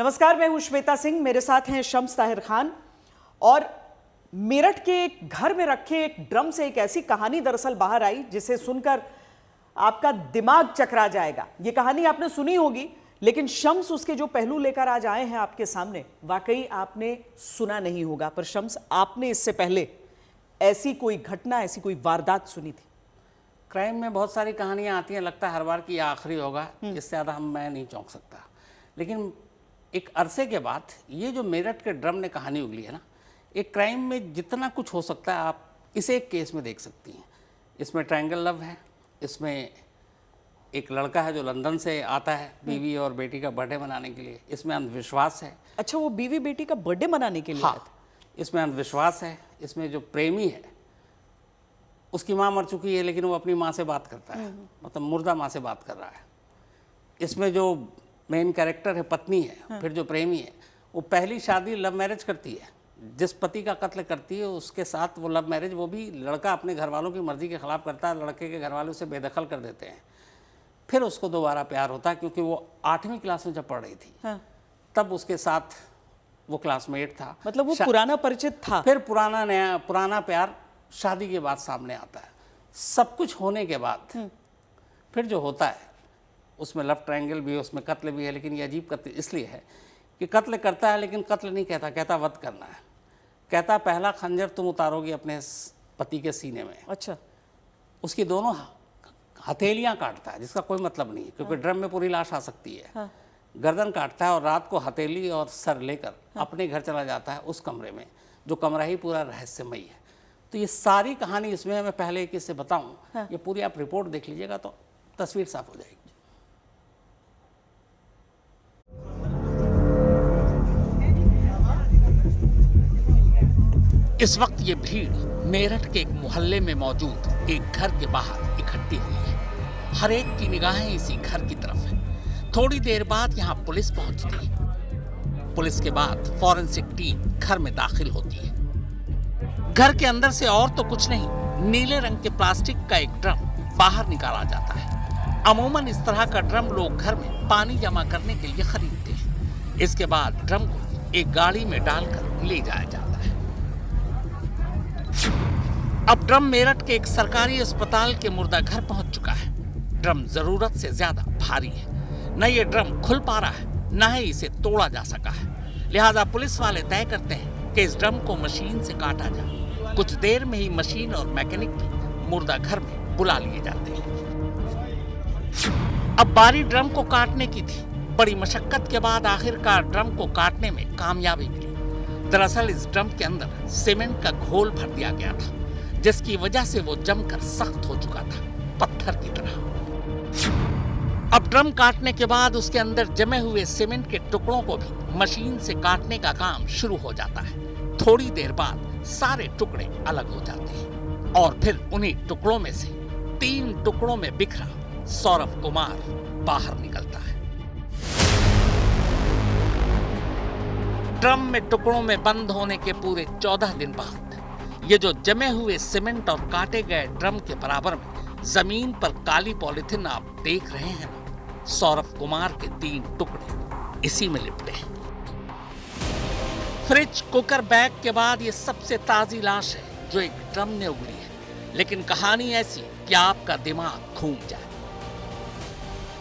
नमस्कार, मैं हूं श्वेता सिंह। मेरे साथ हैं शम्स ताहिर खान। और मेरठ के एक घर में रखे एक ड्रम से एक ऐसी कहानी दरअसल बाहर आई जिसे सुनकर आपका दिमाग चकरा जाएगा। ये कहानी आपने सुनी होगी, लेकिन शम्स उसके जो पहलू लेकर आज आए हैं आपके सामने, वाकई आपने सुना नहीं होगा। पर शम्स, आपने इससे पहले ऐसी कोई घटना, ऐसी कोई वारदात सुनी थी? क्राइम में बहुत सारी कहानियां आती हैं, लगता है हर बार कि ये आखिरी होगा, इससे ज़्यादा मैं नहीं चौंक सकता। लेकिन एक अरसे के बाद ये जो मेरठ के ड्रम ने कहानी उगली है ना, एक क्राइम में जितना कुछ हो सकता है आप इसे एक केस में देख सकती हैं। इसमें ट्रायंगल लव है, इसमें एक लड़का है जो लंदन से आता है बीवी और बेटी का बर्थडे मनाने के लिए, इसमें अंधविश्वास है। अच्छा, वो बीवी बेटी का बर्थडे मनाने के लिए आया था? हाँ, इसमें अंधविश्वास है। इसमें जो प्रेमी है उसकी माँ मर चुकी है, लेकिन वो अपनी माँ से बात करता है, मतलब मुर्दा माँ से बात कर रहा है। इसमें जो मेन कैरेक्टर है पत्नी है, फिर जो प्रेमी है वो पहली शादी लव मैरिज करती है। जिस पति का कत्ल करती है उसके साथ वो लव मैरिज, वो भी लड़का अपने घर वालों की मर्जी के खिलाफ करता है, लड़के के घर वाले उसे बेदखल कर देते हैं। फिर उसको दोबारा प्यार होता है, क्योंकि वो 8वीं क्लास में जब पढ़ रही थी तब उसके साथ वो क्लासमेट था। मतलब वो पुराना परिचित था। फिर पुराना प्यार शादी के बाद सामने आता है। सब कुछ होने के बाद फिर जो होता है उसमें लव ट्रायंगल भी है, उसमें कत्ल भी है। लेकिन ये अजीब कत्ल इसलिए है कि कत्ल करता है लेकिन कत्ल नहीं कहता, कहता वध करना है। कहता पहला खंजर तुम उतारोगी अपने पति के सीने में। अच्छा। उसकी दोनों हथेलियां काटता है, जिसका कोई मतलब नहीं है, क्योंकि ड्रम में पूरी लाश आ सकती है। गर्दन काटता है और रात को हथेली और सर लेकर अपने घर चला जाता है, उस कमरे में, जो कमरा ही पूरा रहस्यमयी है। तो ये सारी कहानी इसमें है। मैं पहले एक इससे बताऊं, ये पूरी आप रिपोर्ट देख लीजिएगा तो तस्वीर साफ हो जाएगी। इस वक्त ये भीड़ मेरठ के एक मोहल्ले में मौजूद एक घर के बाहर इकट्ठी हुई है। हर एक की निगाहें इसी घर की तरफ है। थोड़ी देर बाद यहाँ पुलिस पहुंचती है। पुलिस के बाद फॉरेंसिक टीम घर में दाखिल होती है। घर के अंदर से और तो कुछ नहीं, नीले रंग के प्लास्टिक का एक ड्रम बाहर निकाला जाता है। अमूमन इस तरह का ड्रम लोग घर में पानी जमा करने के लिए खरीदते हैं। इसके बाद ड्रम को एक गाड़ी में डालकर ले जाया जाता है। अब ड्रम मेरठ के एक सरकारी अस्पताल के मुर्दा घर पहुंच चुका है। ड्रम जरूरत से ज्यादा भारी है। न ये ड्रम खुल पा रहा है, न ही इसे तोड़ा जा सका है। लिहाजा पुलिस वाले तय करते हैं कि इस ड्रम को मशीन से काटा जाए। कुछ देर में ही मशीन और मैकेनिक भी मुर्दा घर में बुला लिए जाते हैं। अब बारी ड्रम को काटने की थी। बड़ी मशक्कत के बाद आखिरकार ड्रम को काटने में कामयाबी मिली। दरअसल इस ड्रम के अंदर सीमेंट का घोल भर दिया गया था, जिसकी वजह से वो जमकर सख्त हो चुका था, पत्थर की तरह। अब ड्रम काटने के बाद उसके अंदर जमे हुए सीमेंट के टुकड़ों को भी मशीन से काटने का काम शुरू हो जाता है। थोड़ी देर बाद सारे टुकड़े अलग हो जाते हैं और फिर उन्हीं टुकड़ों में से 3 टुकड़ों में बिखरा सौरभ कुमार बाहर निकलता है। ड्रम में टुकड़ों में बंद होने के पूरे 14 दिन बाद ये जो जमे हुए सीमेंट और काटे गए ड्रम के बराबर में जमीन पर काली पॉलिथीन आप देख रहे हैं ना, सौरभ कुमार के 3 टुकड़े इसी में लिपटे हैं। फ्रिज, कुकर, बैग के बाद ये सबसे ताजी लाश है जो एक ड्रम ने उगली है। लेकिन कहानी ऐसी कि आपका दिमाग घूम जाए।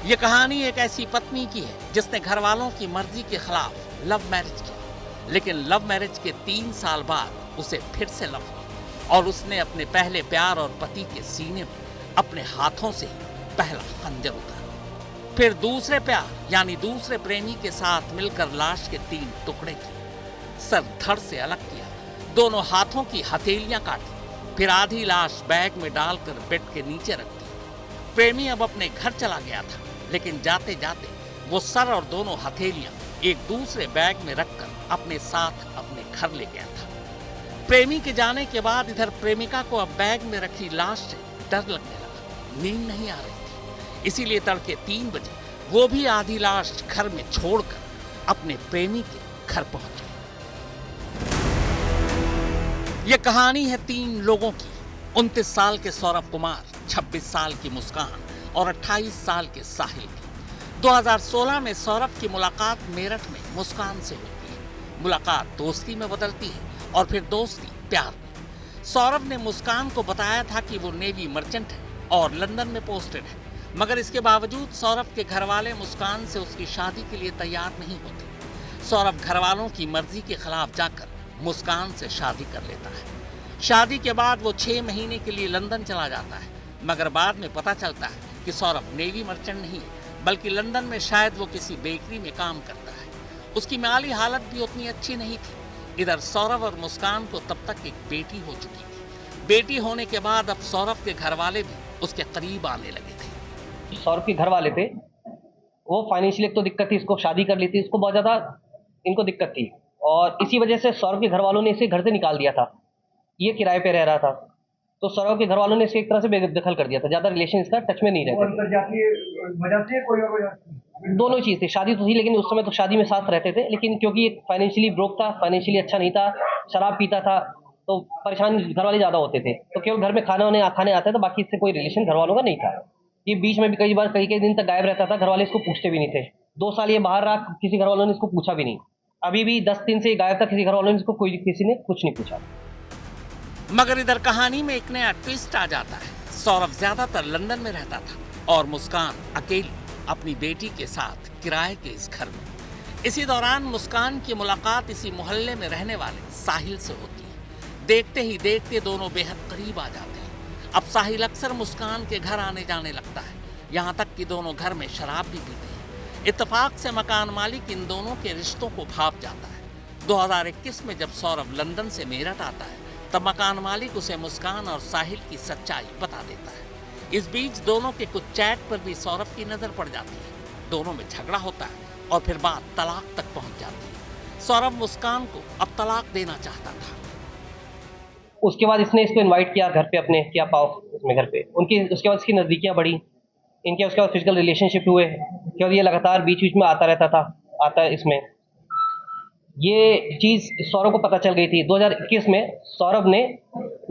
ये कहानी एक ऐसी पत्नी की है जिसने घर वालों की मर्जी के खिलाफ लव मैरिज की, लेकिन लव मैरिज के 3 साल बाद उसे फिर से लव हुआ और उसने अपने पहले प्यार और पति के सीने में अपने हाथों से ही पहला खंजर उतारा। फिर दूसरे प्यार यानी दूसरे प्रेमी के साथ मिलकर लाश के 3 टुकड़े किए, सर धड़ से अलग किया, दोनों हाथों की हथेलियां काटी, फिर आधी लाश बैग में डालकर बेड के नीचे रख दी। प्रेमी अब अपने घर चला गया था, लेकिन जाते जाते वो सर और दोनों हथेलियां एक दूसरे बैग में रखकर अपने साथ अपने घर ले गया था। प्रेमी के जाने के बाद इधर प्रेमिका को अब बैग में रखी लाश से डर लगने लगा। नींद नहीं आ रही थी, इसीलिए तड़के 3 बजे वो भी आधी लाश घर में छोड़कर अपने प्रेमी के घर पहुंच गई। ये कहानी है 3 लोगों की। 29 साल के सौरभ कुमार, 26 साल की मुस्कान और 28 साल के साहिल की। 2016 में सौरभ की मुलाकात मेरठ में मुस्कान से होती है। मुलाकात दोस्ती में बदलती है और फिर दोस्ती प्यार में। सौरभ ने मुस्कान को बताया था कि वो नेवी मर्चेंट है और लंदन में पोस्टेड है, मगर इसके बावजूद सौरभ के घर वाले मुस्कान से उसकी शादी के लिए तैयार नहीं होते। सौरभ घर वालों की मर्जी के खिलाफ जाकर मुस्कान से शादी कर लेता है। शादी के बाद वो 6 महीने के लिए लंदन चला जाता है, मगर बाद में पता चलता है कि सौरभ नेवी मर्चेंट नहीं है, बल्कि लंदन में शायद वो किसी बेकरी में काम करता है। उसकी माली हालत भी उतनी अच्छी नहीं थी। इधर सौरभ और मुस्कान को तब तक एक बेटी हो चुकी थी। बेटी होने के बाद अब सौरभ के घर वाले भी उसके करीब आने लगे थे। सौरभ के घर वाले थे, वो फाइनेंशियली एक तो दिक्कत थी, इसको शादी कर ली थी, इसको बहुत ज़्यादा इनको दिक्कत थी और इसी वजह से सौरभ के घर वालों ने इसे घर से निकाल दिया था। ये किराए पे रह रहा था, तो सौरभ के घर वालों ने इसे एक तरह से बेदखल कर दिया था। ज़्यादा रिलेशन इसका टच में नहीं रहते। दोनों चीज़ थी, शादी तो थी लेकिन उस समय तो शादी में साथ रहते थे, लेकिन क्योंकि फाइनेंशियली ब्रोक था, फाइनेंशियली अच्छा नहीं था, शराब पीता था, तो परेशान घर वाले ज़्यादा होते थे। तो केवल घर में खाने आते थे, बाकी इससे कोई रिलेशन घर वालों का नहीं था। ये बीच में भी कई बार कई दिन तक गायब रहता था, घर वाले इसको पूछते भी नहीं थे। 2 साल ये बाहर रहा, किसी घर वालों ने इसको पूछा भी नहीं। अभी भी 10 दिन से गायब था, किसी घर वालों ने इसको किसी ने कुछ नहीं पूछा। मगर इधर कहानी में एक नया ट्विस्ट आ जाता है। सौरभ ज्यादातर लंदन में रहता था और मुस्कान अकेली अपनी बेटी के साथ किराए के इस घर में। इसी दौरान मुस्कान की मुलाकात इसी मोहल्ले में रहने वाले साहिल से होती है। देखते ही देखते दोनों बेहद करीब आ जाते हैं। अब साहिल अक्सर मुस्कान के घर आने जाने लगता है, यहाँ तक कि दोनों घर में शराब भी पीते हैं। इत्तेफाक से मकान मालिक इन दोनों के रिश्तों को भांप जाता है। 2021 में जब सौरभ लंदन से मेरठ आता है, तब मकान मालिक उसे मुस्कान और साहिल की सच्चाई बता देता है। इस बीच दोनों के कुछ चैट पर भी सौरभ की नजर पड़ जाती है। दोनों में झगड़ा होता है और फिर बात तलाक तक पहुंच जाती है। सौरभ मुस्कान को अब तलाक देना चाहता था। उसके बाद इसने इसको इनवाइट किया घर पे अपने, क्या पाओ इसमें घर पे उनकी। उसके बाद इसकी नज़दीकियाँ बढ़ी इनके, उसके बाद फिजिकल रिलेशनशिप हुए, क्योंकि ये लगातार बीच बीच में आता रहता था, आता है इसमें। ये चीज़ सौरभ को पता चल गई थी। 2021 में सौरभ ने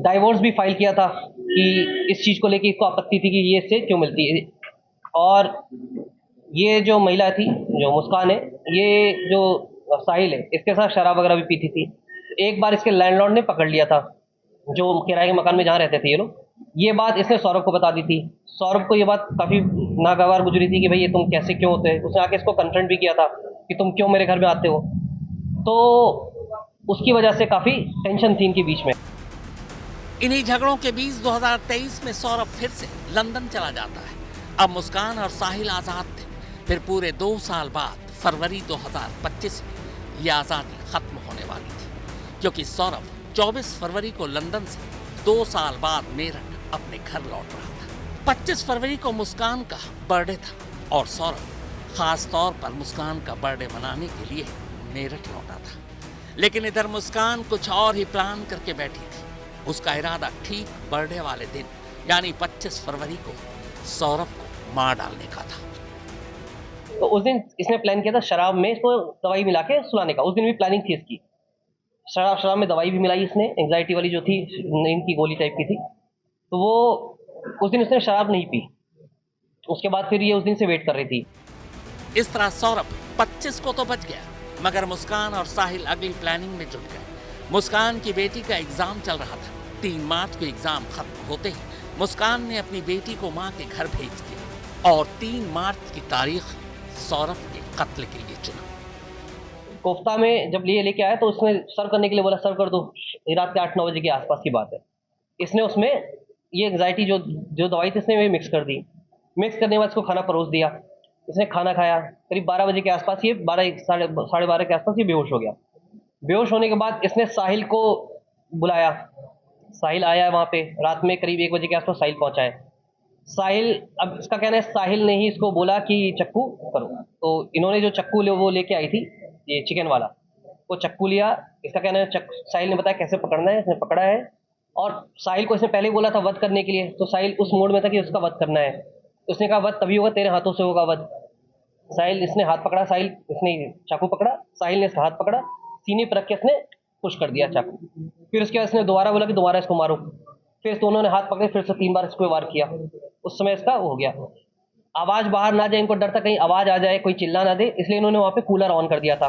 डाइवोर्स भी फाइल किया था कि इस चीज़ को लेके इसको आपत्ति थी कि ये इससे क्यों मिलती है। और ये जो महिला थी, जो मुस्कान है, ये जो साहिल है, इसके साथ शराब वगैरह भी पीती थी। एक बार इसके लैंडलॉर्ड ने पकड़ लिया था, जो किराए के मकान में जहाँ रहते थे ये लोग। ये बात इसने सौरभ को बता दी थी। सौरभ को ये बात काफ़ी नागवार गुजरी थी कि भाई ये तुम कैसे क्यों होते हैं। उसने आके इसको कन्फ्रंट भी किया था कि तुम क्यों मेरे घर में आते हो। तो उसकी वजह से काफ़ी टेंशन थी इनके बीच में। इन्हीं झगड़ों के बीच 2023 में सौरभ फिर से लंदन चला जाता है। अब मुस्कान और साहिल आज़ाद थे। फिर पूरे 2 साल बाद फरवरी 2025 में ये आज़ादी खत्म होने वाली थी, क्योंकि सौरभ 24 फरवरी को लंदन से 2 साल बाद मेरठ अपने घर लौट रहा था। 25 फरवरी को मुस्कान का बर्थडे था और सौरभ खास तौर पर मुस्कान का बर्थडे मनाने के लिए मेरठ लौटा था। लेकिन इधर मुस्कान कुछ और ही प्लान करके बैठी थी। उसका इरादा ठीक बर्थडे वाले दिन यानी 25 फरवरी को सौरभ को मार डालने का था। तो उस दिन इसने प्लान किया था शराब में इसको दवाई मिला के सुलाने का। उस दिन भी प्लानिंग थी इसकी। शराब में दवाई भी मिलाई इसने, एंग्जाइटी वाली जो थी, इनकी गोली टाइप की थी। तो वो उस दिन उसने शराब नहीं पी। उसके बाद फिर ये उस दिन से वेट कर रही थी। इस तरह सौरभ 25 को तो बच गया, मगर मुस्कान और साहिल अगली प्लानिंग में जुट गए। मुस्कान की बेटी का एग्जाम चल रहा था। 3 मार्च को एग्जाम खत्म होते ही मुस्कान ने अपनी बेटी को मां के घर भेज दिया और 3 मार्च की तारीख सौरभ के कत्ल के लिए चुना। कोफ्ता में जब ये लेके आया तो उसने सर्व करने के लिए बोला, सर्व कर दो। रात के 8-9 बजे के आसपास की बात है। इसने उसमें ये एंग्जाइटी जो दवाई थी इसने मिक्स कर दी। मिक्स करने के बाद इसको खाना परोस दिया। इसने खाना खाया। करीब 12 बजे के आसपास, ये 12 साढ़े 12 के आसपास ये बेहोश हो गया। बेहोश होने के बाद इसने साहिल को बुलाया। साहिल आया वहाँ पे। रात में करीब 1 बजे के आसपास साहिल पहुँचा है। साहिल, अब इसका कहना है साहिल ने ही इसको बोला कि चक्कू करो। तो इन्होंने जो चक्कू वो लेके आई थी, ये चिकन वाला, वो चक्कू लिया। इसका कहना है साहिल ने बताया कैसे पकड़ना है। इसने पकड़ा है और साहिल को इसने पहले बोला था वध करने के लिए। तो साहिल उस मोड में था कि उसका वध करना है। उसने कहा वध तभी होगा, तेरे हाथों से होगा वध। साहिल, इसने हाथ पकड़ा, साहिल इसने चाकू पकड़ा, साहिल ने इसका हाथ पकड़ा, सीने पर रख के इसने पुश कर दिया चाकू। फिर उसके बाद इसने दोबारा बोला कि दोबारा इसको मारो। फिर दोनों ने हाथ पकड़े, फिर से 3 बार इसको वार किया। उस समय इसका हो गया। आवाज बाहर ना जाए, इनको डर था कहीं आवाज आ जाए, कोई चिल्ला ना दे, इसलिए इन्होंने वहाँ पे कूलर ऑन कर दिया था।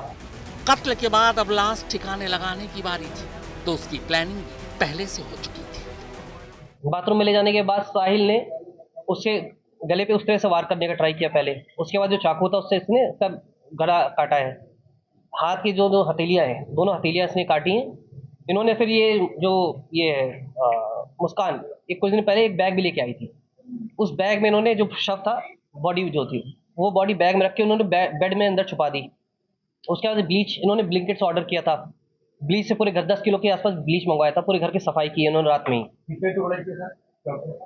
कत्ल के बाद अब लाश ठिकाने लगाने की बारी थी, तो उसकी प्लानिंग भी पहले से हो चुकी थी। बाथरूम में ले जाने के बाद साहिल ने उससे गले पे उस तरह से वार करने का ट्राई किया पहले, उसके बाद जो चाकू था उससे इसने सब गला काटा है। हाथ की जो दो हथेलियाँ हैं, दोनों हथेलियाँ इसने काटी हैं। इन्होंने फिर ये मुस्कान एक कुछ दिन पहले एक बैग भी लेके आई थी, उस बैग में इन्होंने जो शव था, बॉडी जो थी वो बॉडी बैग में रख के उन्होंने बेड में अंदर छुपा दी। उसके बाद ब्लीच इन्होंने ब्लिंकेट से ऑर्डर किया था, ब्लीच से पूरे घर 10 किलो के आसपास ब्लीच मंगवाया था, पूरे घर की सफाई की इन्होंने रात में ही।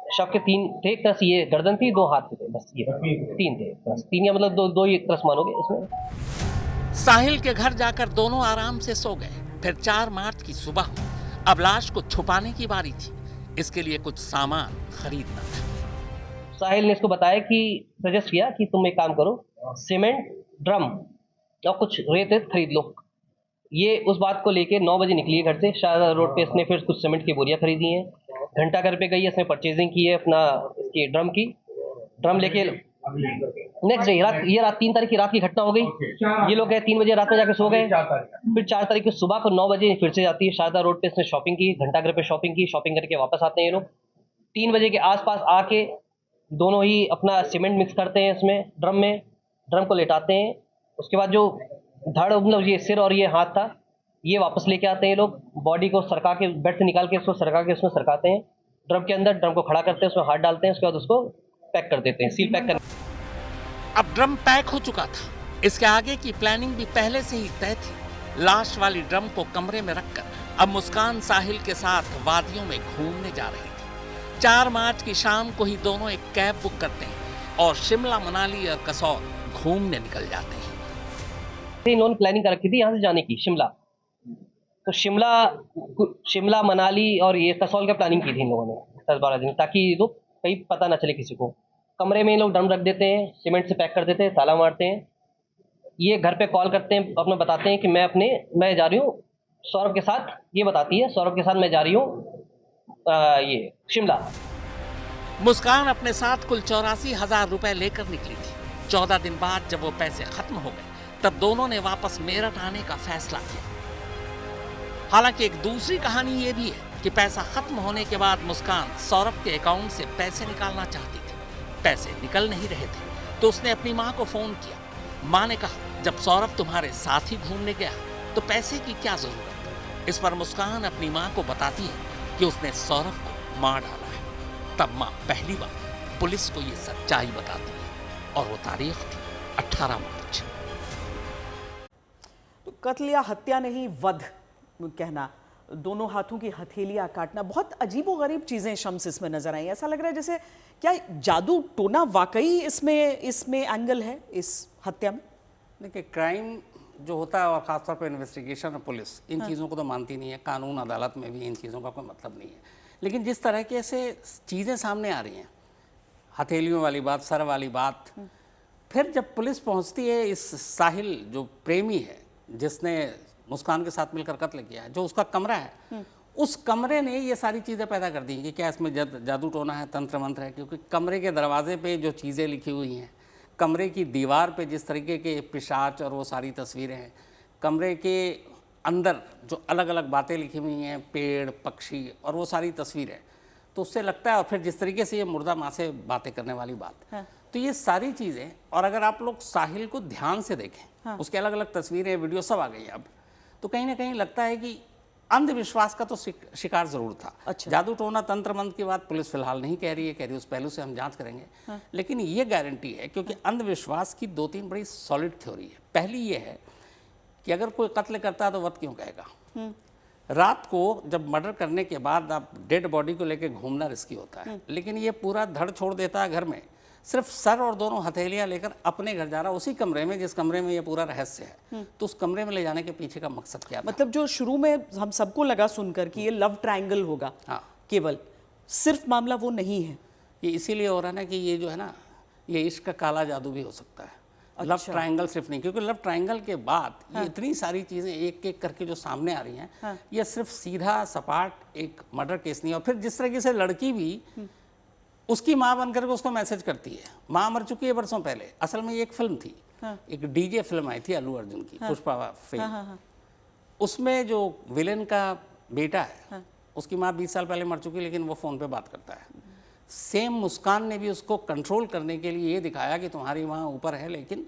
शव के 3 थे, एक तरफ से ये गर्दन थी, 2 हाथ थे, बस ये 3 थे, बस 3 या मतलब दो ही एक तरफ मानोगे इसमें। साहिल के घर जाकर दोनों आराम से सो गए। फिर 4 मार्च की सुबह हुई। अब लाश को छुपाने की बारी थी, इसके लिए कुछ सामान खरीदना था। साहिल ने इसको बताया कि सजेस्ट किया कि तुम एक काम करो, सीमेंट, ड्रम और कुछ रेत खरीद लो। ये उस बात को लेके 9 बजे निकली है घर से, शाहजहां रोड पे इसने फिर कुछ सीमेंट की बोरियां खरीदी हैं। घंटाघर पे गई है, इसने परचेजिंग की है अपना इसकी ड्रम लेके। नेक्स्ट डे ये रात 3 तारीख की रात की घटना हो गई। ये लोग गए 3 बजे रात में जाके सो गए। फिर 4 तारीख की सुबह को 9 बजे फिर से जाती है शाहजहां रोड पे, इसने शॉपिंग की, घंटाघर पे शॉपिंग की, शॉपिंग करके वापस आते हैं ये लोग। 3 बजे के आसपास आके दोनों ही अपना सीमेंट मिक्स करते हैं इसमें ड्रम को लेटाते हैं। उसके बाद जो धड़ मतलब ये सिर और ये हाथ था, ये वापस लेके आते हैं ये लोग। बॉडी को सरका के बेड से निकाल के इसको सरका के उसमें सरकाते हैं ड्रम के अंदर। ड्रम को खड़ा करते हैं, उसमें हाथ डालते हैं, उसके बाद उसको पैक कर देते हैं, सील पैक कर। अब ड्रम पैक हो चुका था, इसके आगे की प्लानिंग भी पहले से ही तय थी। लाश वाली ड्रम को कमरे में रखकर अब मुस्कान साहिल के साथ वादियों में घूमने जा रही थी। 4 मार्च की शाम को ही दोनों एक कैब बुक करते हैं और शिमला, मनाली और कसौल घूमने निकल जाते हैं। इन्होंने प्लानिंग कर रखी थी यहाँ से जाने की शिमला, तो शिमला मनाली और ये कसौल का प्लानिंग की थी इन लोगों ने 10-12 दिन, ताकि तो कहीं पता ना चले किसी को। कमरे में ये लोग ड्रम रख देते हैं, सीमेंट से पैक कर देते हैं, ताला मारते हैं। ये घर पे कॉल करते हैं, अपना बताते हैं कि मैं जा रही हूँ सौरभ के साथ, ये बताती है सौरभ के साथ मैं जा रही हूँ ये शिमला। मुस्कान अपने साथ कुल 84,000 रुपए लेकर निकली थी। 14 दिन बाद जब वो पैसे खत्म हो गए, तब दोनों ने वापस मेरठ आने का फैसला किया। हालांकि एक दूसरी कहानी ये भी है कि पैसा खत्म होने के बाद मुस्कान सौरभ के अकाउंट से पैसे निकालना चाहती थी। पैसे निकल नहीं रहे थे तो उसने अपनी माँ को फोन किया। माँ ने कहा, जब सौरभ तुम्हारे साथ ही घूमने गया तो पैसे की क्या जरूरत। इस पर मुस्कान अपनी माँ को बताती है कि उसने सौरभ को मार डाला है। तब माँ पहली बार पुलिस को ये सच्चाई बताती है और वो तारीख थी 18 मार्च। तो कत्ल या हत्या नहीं, वध कहना, दोनों हाथों की हथेलियां काटना, बहुत अजीबोगरीब चीजें शम्स इसमें नजर आई। ऐसा लग रहा है जैसे क्या जादू टोना वाकई इसमें एंगल है इस हत्या में। देखिए, क्राइम जो होता है और ख़ासतौर पर इन्वेस्टिगेशन और पुलिस इन चीज़ों को तो मानती नहीं है। कानून अदालत में भी इन चीज़ों का कोई मतलब नहीं है। लेकिन जिस तरह के ऐसे चीज़ें सामने आ रही हैं, हथेलियों वाली बात, सर वाली बात, फिर जब पुलिस पहुंचती है, इस साहिल जो प्रेमी है जिसने मुस्कान के साथ मिलकर कत्ल किया है, जो उसका कमरा है, उस कमरे ने ये सारी चीज़ें पैदा कर दी कि क्या इसमें जादू टोना है, तंत्र मंत्र है। क्योंकि कमरे के दरवाजे पे जो चीज़ें लिखी हुई हैं, कमरे की दीवार पे जिस तरीके के पिशाच और वो सारी तस्वीरें हैं, कमरे के अंदर जो अलग अलग बातें लिखी हुई हैं, पेड़, पक्षी और वो सारी तस्वीरें, तो उससे लगता है। और फिर जिस तरीके से ये मुर्दा माँ से बातें करने वाली बात, हाँ। तो ये सारी चीज़ें, और अगर आप लोग साहिल को ध्यान से देखें, हाँ। उसके अलग अलग तस्वीरें, वीडियो सब आ गई अब, तो कहीं ना कहीं लगता है कि अंधविश्वास का तो शिकार जरूर था। अच्छा। जादू टोना तंत्र मंत्र की बात पुलिस फिलहाल नहीं कह रही है, कह रही है उस पहलू से हम जांच करेंगे। हाँ। लेकिन ये गारंटी है, क्योंकि अंधविश्वास की 2-3 बड़ी सॉलिड थ्योरी है। पहली ये है कि अगर कोई कत्ल करता है तो वध क्यों कहेगा। रात को जब मर्डर करने के बाद आप डेड बॉडी को लेकर घूमना रिस्की होता है, लेकिन ये पूरा धड़ छोड़ देता है घर में, सिर्फ सर और दोनों हथेलियां लेकर अपने घर जा रहा, उसी कमरे में जिस कमरे में ये पूरा रहस्य है। तो उस कमरे में ले जाने के पीछे का मकसद क्या था? मतलब जो शुरू में हम सबको लगा सुनकर कि ये लव ट्रायंगल होगा, हाँ, केवल सिर्फ मामला वो नहीं है। ये इसीलिए हो रहा है ना कि ये जो है ना, ये इश्क का काला जादू भी हो सकता है। अच्छा। लव ट्रायंगल सिर्फ नहीं, क्योंकि लव ट्रायंगल के बाद ये इतनी सारी चीज़ें एक एक करके जो सामने आ रही हैं, हाँ। ये सिर्फ सीधा सपाट एक मर्डर केस नहीं। और फिर जिस तरीके से लड़की भी उसकी माँ बनकर के उसको मैसेज करती है। माँ मर चुकी है वर्षों पहले। असल में ये एक फिल्म थी, एक डीजे फिल्म आई थी अल्लू अर्जुन की, पुष्पा फिल्म। उसमें जो विलेन का बेटा है, उसकी माँ 20 साल पहले मर चुकी, लेकिन वो फ़ोन पे बात करता है। सेम मुस्कान ने भी उसको कंट्रोल करने के लिए ये दिखाया कि तुम्हारी माँ ऊपर है, लेकिन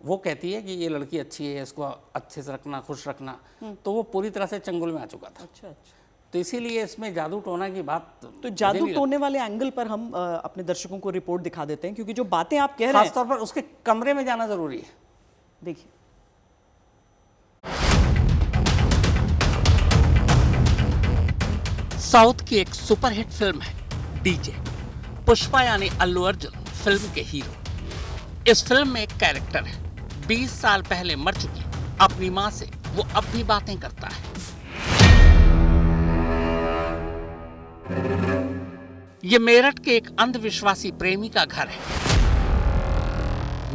वो कहती है कि ये लड़की अच्छी है, इसको अच्छे से रखना, खुश रखना। तो वो पूरी तरह से चंगुल में आ चुका था। अच्छा अच्छा। तो इसीलिए इसमें जादू टोना की बात, तो जादू टोने वाले एंगल पर हम अपने दर्शकों को रिपोर्ट दिखा देते हैं, क्योंकि जो बातें आप कह रहे हैं, खासतौर पर उसके कमरे में जाना जरूरी है। देखिए। साउथ की एक सुपरहिट फिल्म है डीजे। पुष्पा यानी अल्लू अर्जुन फिल्म के हीरो। इस फिल्म में एक कैरेक्टर है, 20 साल पहले मर चुकी अपनी मां से वो अब भी बातें करता है। ये मेरठ के एक अंधविश्वासी प्रेमी का घर है।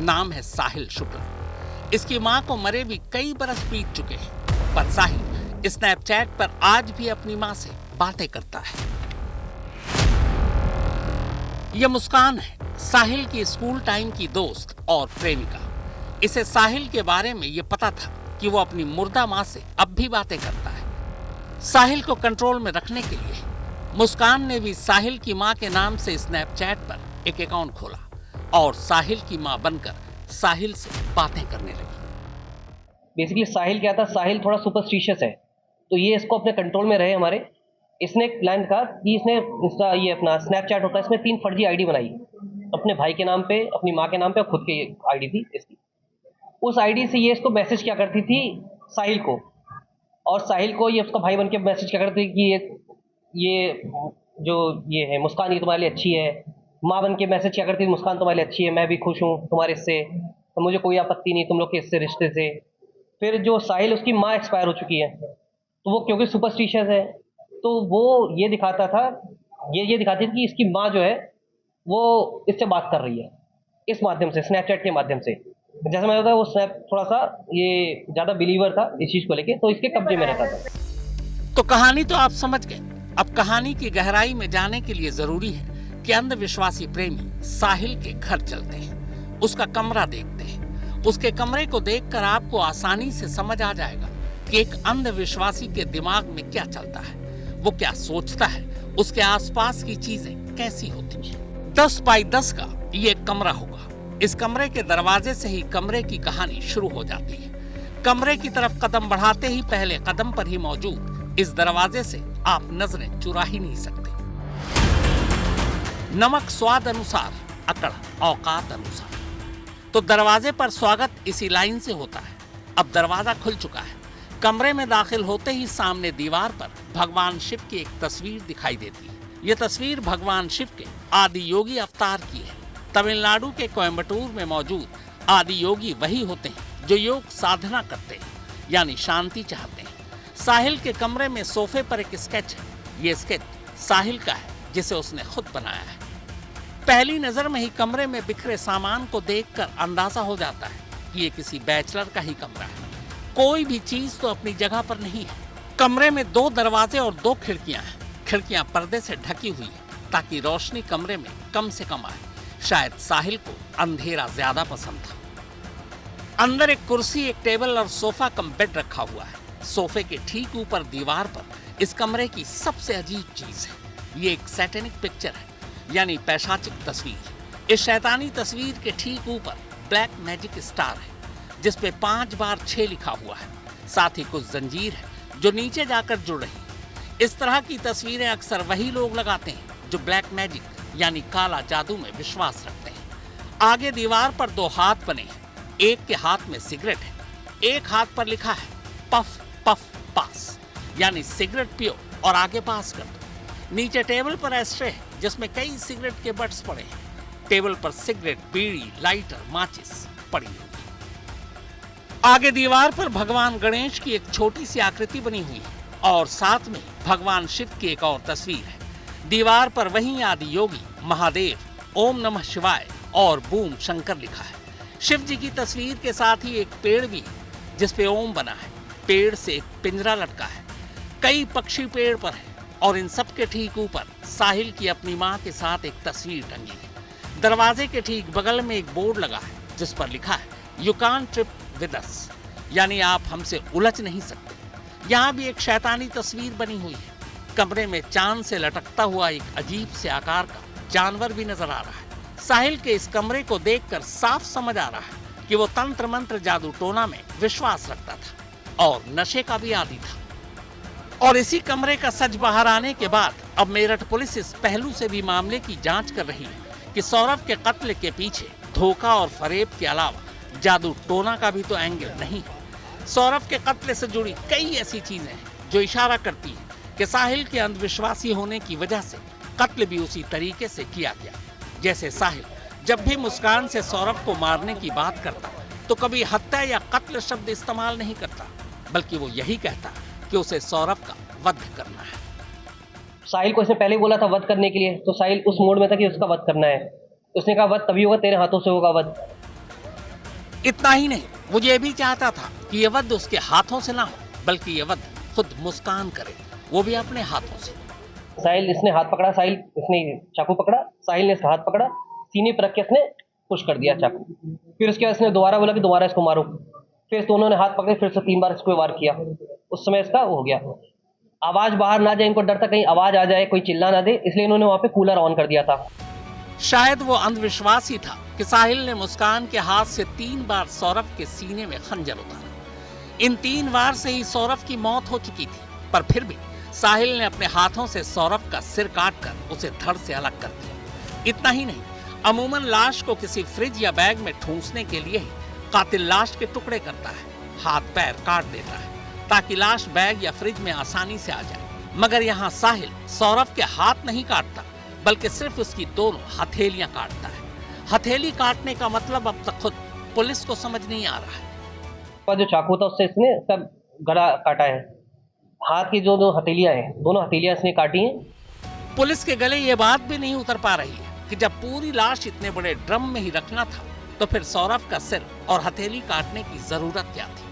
नाम है साहिल शुक्ला। इसकी मां को मरे भी कई बरस बीत चुके हैं, पर साहिल स्नैपचैट पर आज भी अपनी मां से बातें करता है। यह मुस्कान है, साहिल की स्कूल टाइम की दोस्त और प्रेमिका। इसे साहिल के बारे में यह पता था कि वो अपनी मुर्दा मां से अब भी बातें करता है। साहिल को कंट्रोल में रखने के लिए मुस्कान ने भी साहिल की मां के नाम से स्नैपचैट पर एक अकाउंट खोला और साहिल की मां बनकर साहिल से बातें करने लगी। बेसिकली साहिल क्या था, साहिल थोड़ा सुपरस्टिशियस है, तो ये इसको अपने कंट्रोल में रहे हमारे। इसने एक प्लान कहा कि इसने ये अपना स्नैपचैट होता है, इसमें 3 फर्जी आईडी बनाई, अपने भाई के नाम पे, अपनी माँ के नाम पे और खुद की आईडी थी इसकी। उस आईडी से ये इसको मैसेज क्या करती थी साहिल को, और साहिल को ये उसका भाई बन के मैसेज क्या करती थी कि ये है मुस्कान, ये तुम्हारे लिए अच्छी है। माँ बन के मैसेज क्या करती थी, मुस्कान तुम्हारे लिए अच्छी है, मैं भी खुश हूँ तुम्हारे इससे, तो मुझे कोई आपत्ति नहीं तुम लोग के इससे रिश्ते से। फिर जो साहिल, उसकी माँ एक्सपायर हो चुकी है, तो वो क्योंकि सुपरस्टिशियस है, तो वो ये दिखाता था, ये दिखाती थी कि इसकी माँ जो है वो इससे बात कर रही है इस माध्यम से, स्नैपचैट के माध्यम से। जैसे मैं बताया, वो स्नैप थोड़ा सा ये ज़्यादा बिलीवर था इस चीज़ को लेके, तो इसके कब्जे में रहता था। तो कहानी तो आप समझ गए। अब कहानी की गहराई में जाने के लिए जरूरी है कि अंधविश्वासी प्रेमी साहिल के घर चलते हैं, उसका कमरा देखते हैं। उसके कमरे को देखकर आपको आसानी से समझ आ जाएगा कि एक अंधविश्वासी के दिमाग में क्या चलता है, वो क्या सोचता है, उसके आसपास की चीजें कैसी होती हैं। 10 बाई 10 का ये कमरा होगा। इस कमरे के दरवाजे से ही कमरे की कहानी शुरू हो जाती है। कमरे की तरफ कदम बढ़ाते ही पहले कदम पर ही मौजूद इस दरवाजे से आप नजरें चुरा ही नहीं सकते। नमक स्वाद अनुसार, अकड़ औकात अनुसार। तो दरवाजे पर स्वागत इसी लाइन से होता है। अब दरवाजा खुल चुका है। कमरे में दाखिल होते ही सामने दीवार पर भगवान शिव की एक तस्वीर दिखाई देती है। यह तस्वीर भगवान शिव के आदि योगी अवतार की है। तमिलनाडु के कोयम्बटूर में मौजूद आदि योगी वही होते हैं जो योग साधना करते हैं, यानी शांति चाहते हैं। साहिल के कमरे में सोफे पर एक स्केच है। ये स्केच साहिल का है, जिसे उसने खुद बनाया है। पहली नजर में ही कमरे में बिखरे सामान को देखकर अंदाजा हो जाता है कि ये किसी बैचलर का ही कमरा है। कोई भी चीज तो अपनी जगह पर नहीं है। कमरे में 2 दरवाजे और 2 खिड़कियां हैं। खिड़कियां पर्दे से ढकी हुई है ताकि रोशनी कमरे में कम से कम आए। शायद साहिल को अंधेरा ज्यादा पसंद था। अंदर एक कुर्सी, एक टेबल और सोफा कम बेड रखा हुआ है। सोफे के ठीक ऊपर दीवार पर इस कमरे की सबसे अजीब चीज है। ये एक सैटेनिक पिक्चर है, यानी पैशाचिक तस्वीर। इस शैतानी तस्वीर के ठीक ऊपर ब्लैक मैजिक स्टार है, जिस पे 5 बार 6 लिखा हुआ है। साथ ही कुछ जंजीर है जो नीचे जाकर जुड़ रही है। इस तरह की तस्वीरें अक्सर वही लोग लगाते हैं जो ब्लैक मैजिक यानी काला जादू में विश्वास रखते हैं। आगे दीवार पर 2 हाथ बने हैं। एक के हाथ में सिगरेट है, एक हाथ पर लिखा है पफ पफ पास, यानी सिगरेट पियो और आगे पास कर दो। नीचे टेबल पर एस्ट्रे है जिसमें कई सिगरेट के बट्स पड़े हैं। टेबल पर सिगरेट, बीड़ी, लाइटर, माचिस पड़ी हुई। आगे दीवार पर भगवान गणेश की एक छोटी सी आकृति बनी हुई है और साथ में भगवान शिव की एक और तस्वीर है। दीवार पर वहीं आदि योगी, महादेव, ओम नमः शिवाय और बूम शंकर लिखा है। शिव जी की तस्वीर के साथ ही एक पेड़ भी है जिस पे ओम बना है। पेड़ से एक पिंजरा लटका है। कई पक्षी पेड़ पर है और इन सब के ठीक ऊपर साहिल की अपनी मां के साथ एक तस्वीर टंगी है। दरवाजे के ठीक बगल में एक बोर्ड लगा है जिस पर लिखा है you can't trip with us, यानी आप हमसे उलझ नहीं सकते। यहाँ भी एक शैतानी तस्वीर बनी हुई है। कमरे में चांद से लटकता हुआ एक अजीब से आकार का जानवर भी नजर आ रहा है। साहिल के इस कमरे को देखकर साफ समझ आ रहा है कि वो तंत्र मंत्र जादू टोना में विश्वास रखता था और नशे का भी आदी था। और इसी कमरे का सच बाहर आने के बाद अब मेरठ पुलिस इस पहलू से भी मामले की जांच कर रही है कि सौरभ के कत्ल के पीछे धोखा और फरेब के अलावा जादू टोना का भी तो एंगल नहीं है। सौरभ के कत्ल से जुड़ी कई ऐसी चीजें हैं जो इशारा करती हैं कि साहिल के अंधविश्वासी होने की वजह से कत्ल भी उसी तरीके से किया गया। जैसे साहिल जब भी मुस्कान से सौरभ को मारने की बात करता तो कभी हत्या या कत्ल शब्द इस्तेमाल नहीं करता, बल्कि वो यही कहता कि उसे सौरभ का वध करना है। साहिल को इसने पहले ही बोला था वध करने के लिए, तो साहिल उस मोड में था कि उसका वध करना है। उसने कहा वध तभी होगा, तेरे हाथों से होगा वध। इतना ही नहीं, वो ये भी चाहता था कि ये वध उसके हाथों से ना हो, बल्कि ये वध खुद मुस्कान करे, वो भी अपने हाथों से। साहिल इसने हाथ पकड़ा, साहिल इसने चाकू पकड़ा, साहिल ने इसका हाथ पकड़ा, सीने पर रख के इसने पुश कर दिया चाकू। फिर उसके बाद इसने दोबारा बोला कि दोबारा इसको मारो। फिर दोनों ने हाथ पकड़े, फिर से 3 बार इसको वार किया। उस समय इसका हो गया, आवाज बाहर ना जाए, इनको डर था कहीं आवाज आ जाए, कोई चिल्ला ना दे, इसलिए इन्होंने वहां पे कूलर ऑन कर दिया था। शायद वो अंधविश्वास ही था कि साहिल ने मुस्कान के हाथ से 3 बार सौरभ के सीने में खंजर उतारा। इन 3 बार से ही सौरभ की मौत हो चुकी थी, पर फिर भी साहिल ने अपने हाथों से सौरभ का सिर काटकर उसे धड़ से अलग कर दिया। इतना ही नहीं, अमूमन लाश को किसी फ्रिज या बैग में ठूंसने के लिए ही कातिल लाश के टुकड़े करता है, हाथ पैर काट देता है ताकि लाश बैग या फ्रिज में आसानी से आ जाए। मगर यहाँ साहिल सौरभ के हाथ नहीं काटता, बल्कि सिर्फ उसकी दोनों हथेलियां काटता है। हथेली काटने का मतलब अब तक खुद पुलिस को समझ नहीं आ रहा है। जो चाकू था उससे इसने सब गला काटा है। हाथ की जो 2 हथेलियां हैं, दोनों हथेलियां इसने काटी हैं। पुलिस के गले ये बात भी नहीं उतर पा रही है कि जब पूरी लाश इतने बड़े ड्रम में ही रखना था तो फिर सौरभ का सिर और हथेली काटने की जरूरत क्या थी।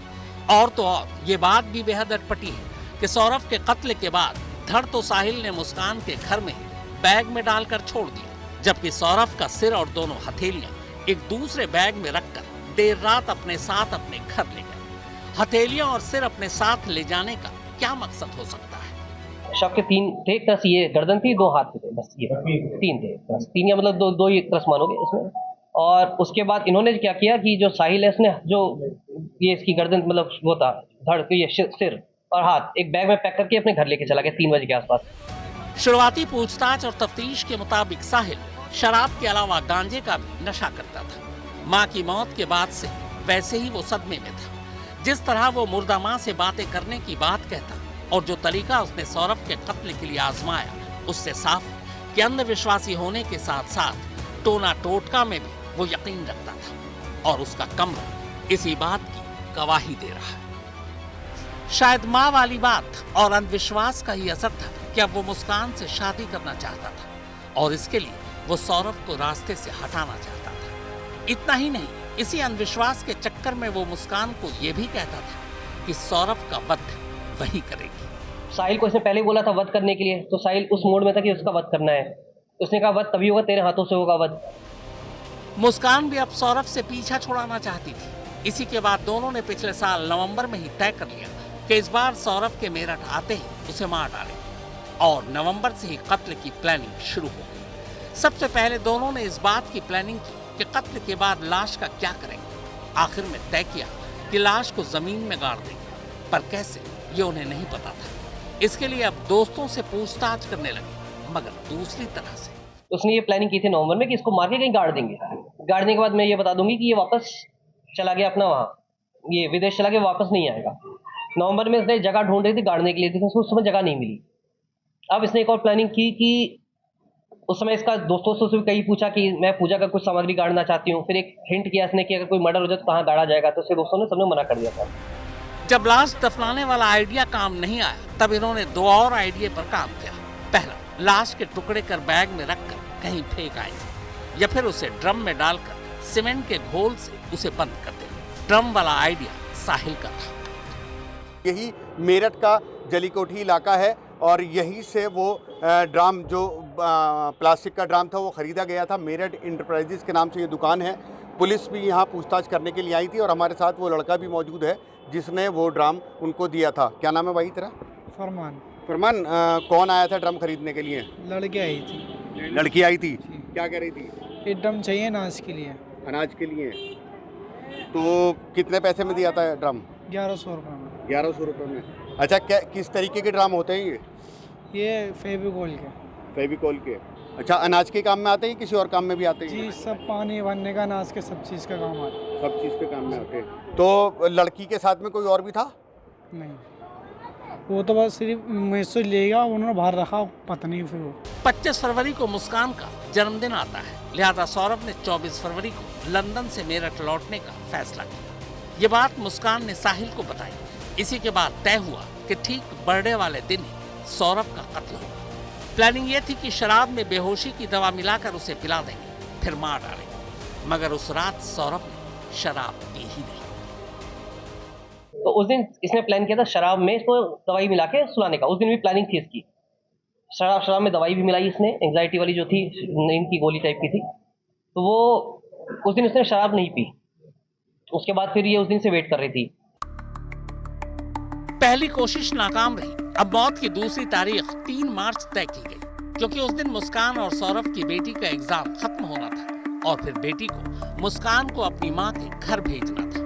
और तो और ये बात भी बेहद अटपटी है कि सौरभ के कत्ल के बाद धड़ तो साहिल ने मुस्कान के घर में बैग में डालकर छोड़ दिया, जबकि सौरभ का सिर और दोनों हथेलियां एक दूसरे बैग में रखकर देर रात अपने साथ अपने घर ले गए। हथेलियां और सिर अपने साथ ले जाने का क्या मकसद हो सकता है? शव के 3 थे, एक तरफ ये गर्दन थी, 2 हाथ थे, बस ये 3 थे, बस 3 या मतलब 2 ही तरफ मानोगे इसमें। और उसके बाद इन्होंने क्या किया कि जो साहिल है इसने जो ये इसकी गर्दन मतलब वो था धड़, तो ये सिर और हाथ एक बैग में पैक करके अपने घर लेके चला गया 3 बजे के आसपास। शुरुआती पूछताछ और तफ्तीश के मुताबिक साहिल शराब के अलावा गांजे का भी नशा करता था। मां की मौत के बाद से वैसे ही वो सदमे में था। जिस तरह वो मुर्दा मां से बातें करने की बात कहता और जो तरीका उसने सौरभ के कत्ल के लिए आजमाया, उससे साफ कि अंधविश्वासी होने के साथ साथ टोना टोटका में भी वो यकीन रखता था और उसका कमरा इसी बात की गवाही दे रहा है। शायद माँ वाली बात और अंधविश्वास का ही असर था कि अब वो मुस्कान से शादी करना चाहता था और इसके लिए वो सौरभ को रास्ते से हटाना चाहता था। इतना ही नहीं, इसी अंधविश्वास के चक्कर में वो मुस्कान को ये भी कहता था कि सौरभ का वध वही करेगी। साहिल को इसने पहले ही बोला था वध करने के लिए, तो साहिल उस मोड में था कि उसका वध करना है। उसने कहा वध तभी होगा, तेरे हाथों से होगा वध। मुस्कान भी अब सौरभ से पीछा छुड़ाना चाहती थी। इसी के बाद दोनों ने पिछले साल नवंबर में ही तय कर लिया कि इस बार सौरभ के मेरठ आते ही उसे मार डालें और नवंबर से ही कत्ल की प्लानिंग शुरू हो गई। सबसे पहले दोनों ने इस बात की प्लानिंग की कि कत्ल के बाद लाश का क्या करेंगे। आखिर में तय किया कि लाश को जमीन में गाड़ देंगे, पर कैसे ये उन्हें नहीं पता था। इसके लिए अब दोस्तों से पूछताछ करने लगे, मगर दूसरी तरह से। उसने ये प्लानिंग की थी नवंबर में कि इसको मार के कहीं गाड़ देंगे। गाड़ने के बाद मैं ये बता दूंगी कि ये वापस चला गया अपना वहाँ, ये विदेश चला गया, वापस नहीं आएगा। नवंबर में इसने जगह ढूंढ रही थी गाड़ने के लिए, लेकिन उसको उस समय जगह नहीं मिली। अब इसने एक और प्लानिंग की कि उस समय इसका दोस्तों से भी कहीं पूछा कि मैं पूजा का कुछ सामग्री गाड़ना चाहती हूँ। फिर एक हिंट किया इसने कि अगर कोई मर्डर हो जाए तो कहाँ गाड़ा जाएगा, तो उसके दोस्तों ने सबने मना कर दिया था। जब लाश दफनाने वाला आइडिया काम नहीं आया, तब इन्होंने 2 और आइडिया पर काम किया। पहला, लाश के टुकड़े कर बैग में रखकर कहीं फेंक आएंगे या फिर उसे ड्रम में डालकर सीमेंट के घोल से उसे बंद कर देंगे। ड्रम वाला आइडिया साहिल का था। यही मेरठ का जलीकोठी इलाका है और यहीं से वो ड्राम जो प्लास्टिक का ड्राम था वो ख़रीदा गया था। मेरठ इंटरप्राइजेस के नाम से ये दुकान है। पुलिस भी यहाँ पूछताछ करने के लिए आई थी और हमारे साथ वो लड़का भी मौजूद है जिसने वो ड्राम उनको दिया था। क्या नाम है भाई तेरा? फरमान। फरमान, कौन आया था ड्रम खरीदने के लिए? लड़की आई थी। लड़की आई थी, क्या कह रही थी? एक ड्रम चाहिए अनाज के लिए। अनाज के लिए। तो कितने पैसे में दिया था ड्रम? 1100 रुपये में। 1100 रुपये में। अच्छा, क्या किस तरीके के ड्राम होते हैं ये फेविकोल के। फेविकोल के। अच्छा, अनाज के काम में आते हैं किसी और काम में भी आते हैं? जी, सब पानी भरने का, अनाज के सब चीज़ का काम आता है। सब चीज़ के काम में आते हैं। तो लड़की के साथ में कोई और भी था? नहीं, वो तो बस सिर्फ मुझसे लेगा, उन्होंने बाहर रखा, पता नहीं फिर वो। 25 फरवरी को मुस्कान का जन्मदिन आता है, लिहाजा सौरभ ने 24 फरवरी को लंदन से मेरठ लौटने का फैसला किया। ये बात मुस्कान ने साहिल को बताई। इसी के बाद तय हुआ कि ठीक बर्थडे वाले दिन ही सौरभ का कत्ल होगा। प्लानिंग ये थी कि शराब में बेहोशी की दवा मिलाकर उसे पिला देंगे, फिर मार डालेंगे। मगर उस रात सौरभ ने शराब पी ही नहीं। तो उस दिन इसने प्लान किया था शराब में इसको दवाई मिला के सुलाने का। उस दिन भी प्लानिंग थी इसकी। शराब में दवाई भी मिलाई इसने, एंग्जाइटी वाली जो थी, नींद की गोली टाइप की थी। तो वो उस दिन उसने शराब नहीं पी। उसके बाद फिर ये उस दिन से वेट कर रही थी। पहली कोशिश नाकाम रही। अब मौत की दूसरी तारीख 3 मार्च तय की गई, क्योंकि उस दिन मुस्कान और सौरभ की बेटी का एग्जाम खत्म होना था और फिर बेटी को मुस्कान को अपनी माँ के घर भेजना था।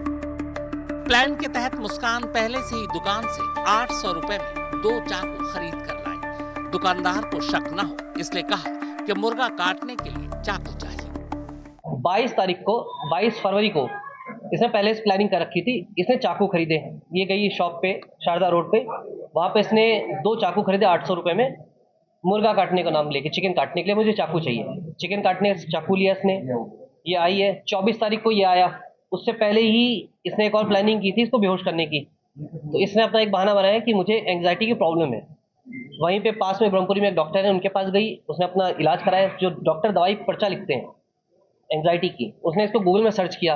प्लान के तहत मुस्कान पहले से ही दुकान से 800 रुपए में 2 चाकू खरीद कर लाई। दुकानदार को शक न हो इसलिए कहा कि मुर्गा काटने के लिए चाकू चाहिए। 22 फरवरी को इसने पहले से प्लानिंग कर रखी थी। इसने चाकू खरीदे। ये गई शॉप पे, शारदा रोड पे। वहाँ पे इसने 2 चाकू खरीदे 800 रुपये में, मुर्गा काटने का नाम लेके, चिकन काटने के लिए मुझे चाकू चाहिए। चिकन काटने चाकू लिया इसने। ये आई है 24 तारीख को, ये आया। उससे पहले ही इसने एक और प्लानिंग की थी इसको बेहोश करने की। तो इसने अपना एक बहाना बनाया कि मुझे एंग्जाइटी की प्रॉब्लम है। वहीं पे पास में ब्रह्मपुरी में एक डॉक्टर है, उनके पास गई। उसने अपना इलाज कराया। जो डॉक्टर दवाई पर्चा लिखते हैं एंग्जाइटी की, उसने इसको गूगल में सर्च किया।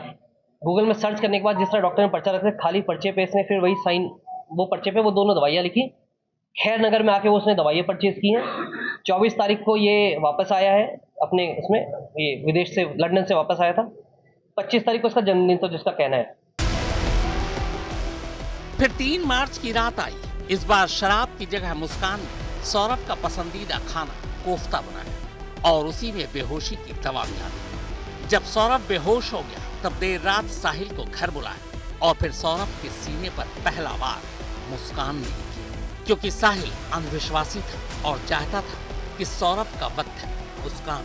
गूगल में सर्च करने के बाद जिस तरह डॉक्टर ने पर्चा रखा, खाली पर्चे पे इसने फिर वही साइन, वो पर्चे पे वो दोनों दवाइयाँ लिखी। खैर नगर में आके वो उसने दवाइयाँ परचेज की हैं। 24 तारीख को ये वापस आया है अपने उसमें, ये विदेश से, लंदन से वापस आया था। 25 तारीख को उसका जन्मदिन था जिसका कहना है। फिर 3 मार्च की रात आई। इस बार शराब की जगह मुस्कान ने सौरभ का पसंदीदा खाना कोफ्ता बनाया और उसी में बेहोशी की दवा मिला दी। जब सौरभ बेहोश हो गया तब देर रात साहिल को घर बुलाया और फिर सौरभ के सीने पर पहला वार मुस्कान ने किया, क्योंकि साहिल अंधविश्वासी था और चाहता था कि सौरभ का वध मुस्कान।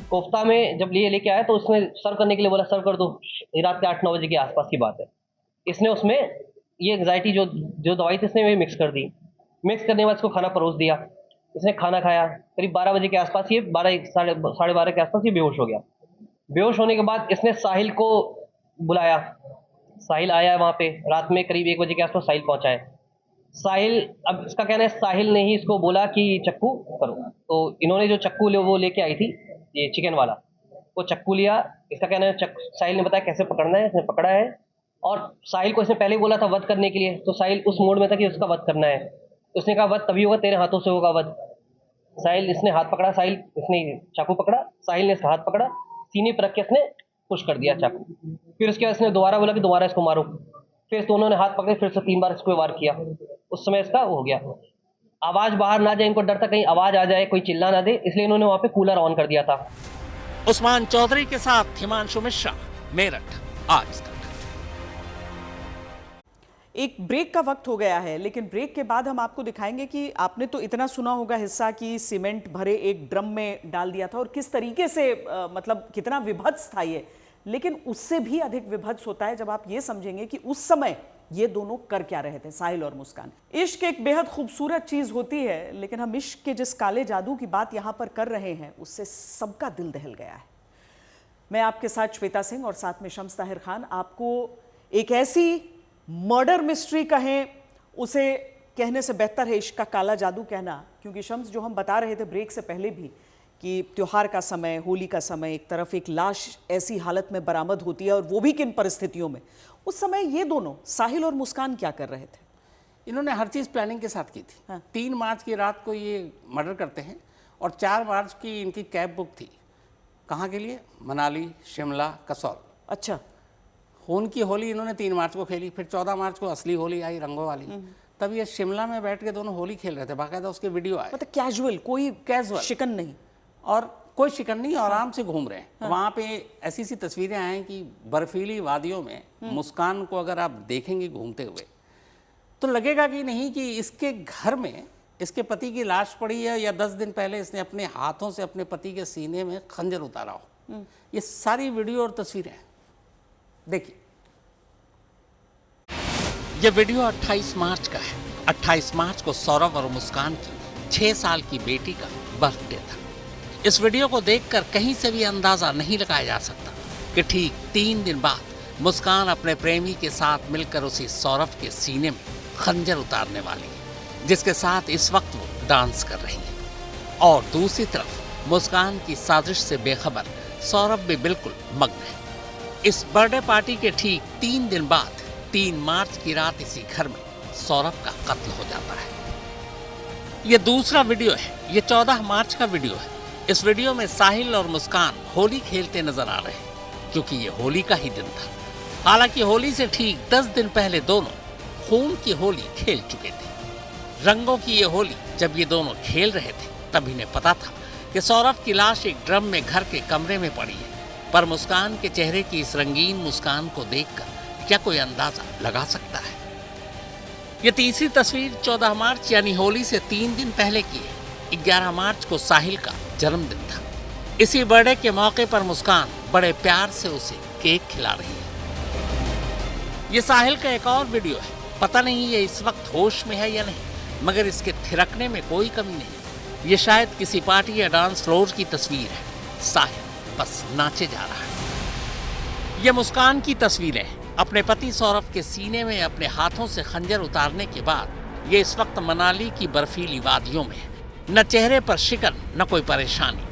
कोफ्ता में जब लेके आया तो उसने सर्व करने के लिए बोला, सर्व कर दो। रात के 8-9 बजे के आसपास की बात है। इसने उसमें ये एंग्जाइटी जो दवाई थी इसने मिक्स कर दी। मिक्स करने के बाद इसको खाना परोस दिया। इसने खाना खाया। करीब 12 बजे के आसपास, ये 12 साढ़े 12 के आसपास ये बेहोश हो गया। बेहोश होने के बाद इसने साहिल को बुलाया। साहिल आया वहाँ पे। रात में करीब 1 बजे के आसपास साहिल पहुँचा है। साहिल, अब इसका कहना है साहिल ने ही इसको बोला कि चक्कू करो। तो इन्होंने जो चक्कू वो लेके आई थी, ये चिकन वाला, वो चक्कू लिया। इसका कहना है साहिल ने बताया कैसे पकड़ना है। इसने पकड़ा है और साहिल को इसने पहले बोला था वध करने के लिए। तो साहिल उस मोड में था कि उसका वध करना है। उसने कहा वध तभी होगा, तेरे हाथों से होगा वध। साहिल, इसने हाथ पकड़ा, साहिल इसने चाकू पकड़ा, साहिल ने इसका हाथ पकड़ा, सीने पर रख के इसने पुश कर दिया चाकू। फिर उसके बाद इसने दोबारा बोला कि दोबारा इसको मारो। फिर दोनों ने हाथ पकड़े, फिर से 3 बार इसको वार किया। उस समय इसका वो हो गया। आवाज बाहर ना जाए, इनको डर था कहीं आवाज आ जाए, कोई चिल्ला ना दे, इसलिए इन्होंने वहां पे कूलर ऑन कर दिया था। उस्मान चौधरी के साथ हिमांशु मिश्रा, मेरठ, आज तक। एक ब्रेक का वक्त हो गया है, लेकिन ब्रेक के बाद हम आपको दिखाएंगे कि आपने तो इतना सुना होगा हिस्सा कि सीमेंट भरे एक ड्रम में डाल दिया था और किस तरीके से मतलब कितना विभत्स था ये। लेकिन उससे भी अधिक विभत्स होता है जब आप ये समझेंगे कि उस समय ये दोनों कर क्या रहे थे, साहिल और मुस्कान। इश्क एक बेहद खूबसूरत चीज होती है, लेकिन हम इश्क के जिस काले जादू की बात यहाँ पर कर रहे हैं उससे सबका दिल दहल गया है। मैं आपके साथ श्वेता सिंह और साथ में शम्स ताहिर खान आपको एक ऐसी मर्डर मिस्ट्री कहें, उसे कहने से बेहतर है इश्क का काला जादू कहना, क्योंकि शम्स जो हम बता रहे थे ब्रेक से पहले भी कि त्योहार का समय, होली का समय, एक तरफ एक लाश ऐसी हालत में बरामद होती है और वो भी किन परिस्थितियों में। उस समय ये दोनों साहिल और मुस्कान क्या कर रहे थे? इन्होंने हर चीज़ प्लानिंग के साथ की थी। 3 मार्च की रात को ये मर्डर करते हैं और 4 मार्च की इनकी कैब बुक थी। कहाँ के लिए? मनाली, शिमला, कसौल। अच्छा, खून की होली इन्होंने 3 मार्च को खेली, फिर 14 मार्च को असली होली आई, रंगों वाली। तब ये शिमला में बैठ के दोनों होली खेल रहे थे, बाकायदा उसके वीडियो आए। मतलब कैजुअल, कोई कैजुअल शिकन नहीं। और कोई शिकन नहीं, आराम से घूम रहे हैं। वहाँ पे ऐसी सी तस्वीरें आई कि बर्फीली वादियों में मुस्कान को अगर आप देखेंगे घूमते हुए तो लगेगा कि नहीं कि इसके घर में इसके पति की लाश पड़ी है या 10 दिन पहले इसने अपने हाथों से अपने पति के सीने में खंजर उतारा हो। ये सारी वीडियो और तस्वीरें देखिए। ये वीडियो 28 मार्च का है। 28 मार्च को सौरभ और मुस्कान की 6 साल की बेटी का बर्थडे था। इस वीडियो को देखकर कहीं से भी अंदाजा नहीं लगाया जा सकता कि ठीक 3 दिन बाद मुस्कान अपने प्रेमी के साथ मिलकर उसी सौरभ के सीने में खंजर उतारने वाली है, जिसके साथ इस वक्त वो डांस कर रही है। और दूसरी तरफ मुस्कान की साजिश से बेखबर सौरभ भी बिल्कुल मग्न है। इस बर्थडे पार्टी के ठीक 3 दिन बाद 3 मार्च की रात इसी घर में सौरभ का कत्ल हो जाता है। ये दूसरा वीडियो है। ये 14 मार्च का वीडियो है। इस वीडियो में साहिल और मुस्कान होली खेलते नजर आ रहे हैं, क्योंकि ये होली का ही दिन था। हालांकि होली से ठीक 10 दिन पहले दोनों खून की होली खेल चुके थे। रंगों की ये होली जब ये दोनों खेल रहे थे तब इन्हें पता था कि सौरभ की लाश एक ड्रम में घर के कमरे में पड़ी है। पर मुस्कान के चेहरे की इस रंगीन मुस्कान को देखकर क्या कोई अंदाजा लगा सकता है? ये तीसरी तस्वीर 14 मार्च यानी होली से 3 दिन पहले की है। 11 मार्च को साहिल का जन्मदिन था। इसी बर्थडे के मौके पर मुस्कान बड़े प्यार से उसे केक खिला रही है। ये साहिल का एक और वीडियो है। पता नहीं ये इस वक्त होश में है या नहीं, मगर इसके थिरकने में कोई कमी नहीं। ये शायद किसी पार्टी या डांस फ्लोर की तस्वीर है। साहिल बस नाचे जा रहा है। ये मुस्कान की तस्वीरें हैं। अपने पति सौरभ के सीने में अपने हाथों से खंजर उतारने के बाद ये इस वक्त मनाली की बर्फीली वादियों में है। न चेहरे पर शिकन, न कोई परेशानी।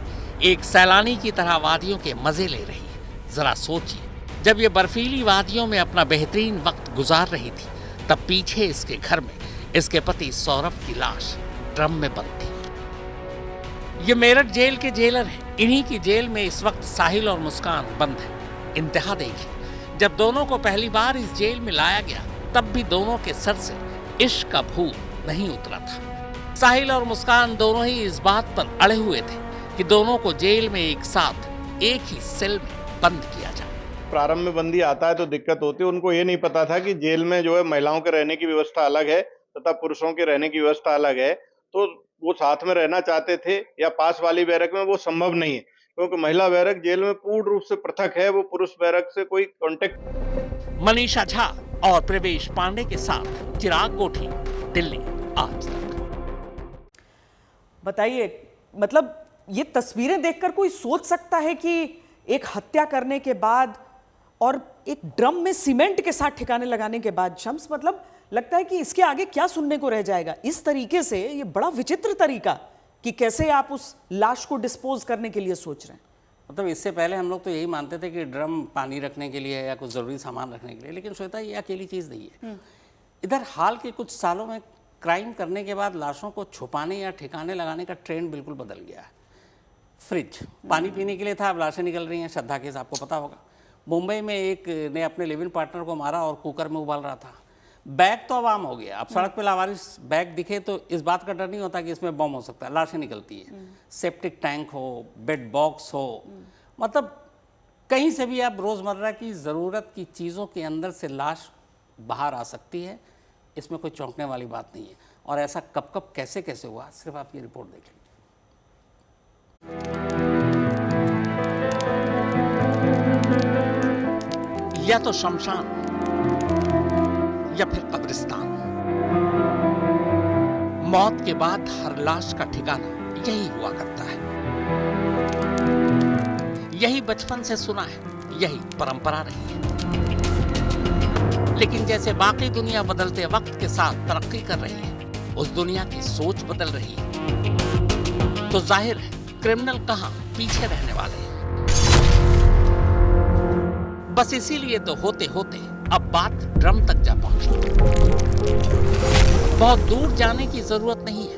एक सैलानी की तरह वादियों के मजे ले रही है। जरा सोचिए, जब ये बर्फीली वादियों में अपना बेहतरीन वक्त गुजार रही थी तब पीछे इसके घर में इसके पति सौरभ की लाश ड्रम में बंद थी। ये मेरठ जेल के जेलर हैं। इन्हीं की जेल में इस वक्त साहिल और मुस्कान बंद है। इंतहा देखिए, जब दोनों को पहली बार इस जेल में लाया गया तब भी दोनों के सर से इश्क का भूत नहीं उतरा था। साहिल और मुस्कान दोनों ही इस बात पर अड़े हुए थे कि दोनों को जेल में एक साथ एक ही सेल में बंद किया जाए। प्रारंभ में बंदी आता है तो दिक्कत होती है। उनको ये नहीं पता था कि जेल में जो है महिलाओं के रहने की व्यवस्था अलग है तथा पुरुषों के रहने की व्यवस्था अलग है। तो वो साथ में रहना चाहते थे या पास वाली बैरक में, वो संभव नहीं है, क्योंकि महिला बैरक जेल में पूर्ण रूप से पृथक है। वो पुरुष बैरक से कोई कांटेक्ट। मनीषा झा और प्रवेश पांडे के साथ चिराग कोठी, दिल्ली आज तक। बताइए, मतलब ये तस्वीरें देखकर कोई सोच सकता है कि एक हत्या करने के बाद और एक ड्रम में सीमेंट के साथ ठिकाने लगाने के बाद, शम्स, मतलब लगता है कि इसके आगे क्या सुनने को रह जाएगा? इस तरीके से ये बड़ा विचित्र तरीका कि कैसे आप उस लाश को डिस्पोज करने के लिए सोच रहे हैं। मतलब इससे पहले हम लोग तो यही मानते थे कि ड्रम पानी रखने के लिए है या कुछ ज़रूरी सामान रखने के लिए, लेकिन श्वेता ये अकेली चीज़ नहीं है। इधर हाल के कुछ सालों में क्राइम करने के बाद लाशों को छुपाने या ठिकाने लगाने का ट्रेंड बिल्कुल बदल गया है। फ्रिज पानी पीने के लिए था, अब लाशें निकल रही हैं। श्रद्धा केस आपको पता होगा। मुंबई में एक ने अपने लिव इन पार्टनर को मारा और कुकर में उबाल रहा था। बैग तो अब आम हो गया। अब सड़क पे लावारिस बैग दिखे तो इस बात का डर नहीं होता कि इसमें बम हो सकता है। लाशें निकलती हैं। सेप्टिक टैंक हो, बेड बॉक्स हो, मतलब कहीं से भी आप रोज़मर्रा की ज़रूरत की चीज़ों के अंदर से लाश बाहर आ सकती है। इसमें कोई चौंकने वाली बात नहीं है। और ऐसा कब कब कैसे कैसे हुआ, सिर्फ आप ये रिपोर्ट देख लीजिए। या तो शमशान या फिर कब्रिस्तान। मौत के बाद हर लाश का ठिकाना यही हुआ करता है। यही बचपन से सुना है, यही परंपरा रही है। लेकिन जैसे बाकी दुनिया बदलते वक्त के साथ तरक्की कर रही है, उस दुनिया की सोच बदल रही है। तो जाहिर है क्रिमिनल कहां पीछे रहने वाले हैं। बस इसीलिए तो होते होते अब बात ड्रम तक जा पहुंची। बहुत दूर जाने की जरूरत नहीं है,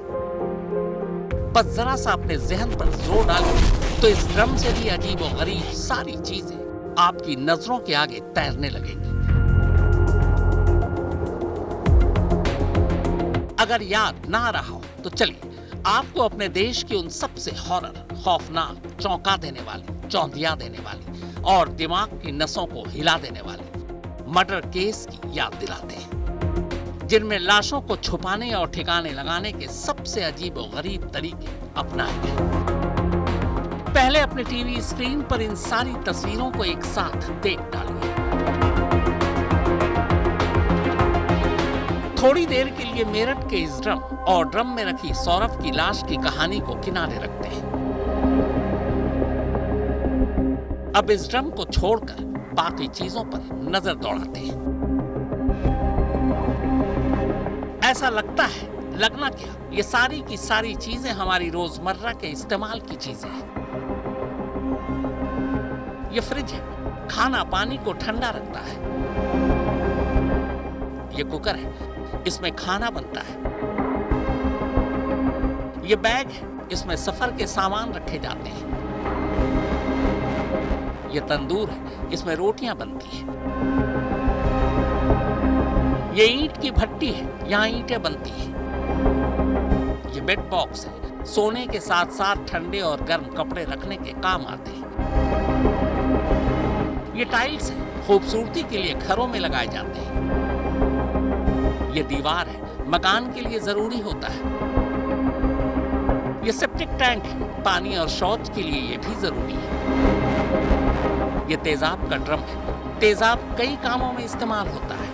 बस जरा सा अपने जहन पर जोर डालें तो इस ड्रम से भी अजीब और गरीब सारी चीजें आपकी नजरों के आगे तैरने लगेंगी। अगर याद ना रहा हो तो चलिए आपको अपने देश की उन सबसे हॉरर, खौफनाक, चौंका देने वाली, चौंधिया देने वाली और दिमाग की नसों को हिला देने वाली मर्डर केस की याद दिलाते हैं, जिनमें लाशों को छुपाने और ठिकाने लगाने के सबसे अजीब और गरीब तरीके अपनाए गए। पहले अपने टीवी स्क्रीन पर इन सारी तस्वीरों को एक साथ देख डालिए। थोड़ी देर के लिए मेरठ के इस ड्रम और ड्रम में रखी सौरभ की लाश की कहानी को किनारे रखते हैं। अब इस ड्रम को छोड़कर बाकी चीजों पर नजर दौड़ाते हैं। ऐसा लगता है, लगना क्या, ये सारी की सारी चीजें हमारी रोजमर्रा के इस्तेमाल की चीजें हैं। ये फ्रिज है, खाना पानी को ठंडा रखता है। ये कुकर है, इसमें खाना बनता है। ये बैग है, इसमें सफर के सामान रखे जाते हैं। ये तंदूर है, इसमें रोटियां बनती हैं। ये ईंट की भट्टी है, यहां ईंटें बनती हैं। ये बेड बॉक्स है, सोने के साथ साथ ठंडे और गर्म कपड़े रखने के काम आते हैं। ये टाइल्स है, खूबसूरती के लिए घरों में लगाए जाते हैं। ये दीवार है, मकान के लिए जरूरी होता है। ये सेप्टिक टैंक है, पानी और शौच के लिए ये भी जरूरी है। ये तेजाब का ड्रम है, तेजाब कई कामों में इस्तेमाल होता है।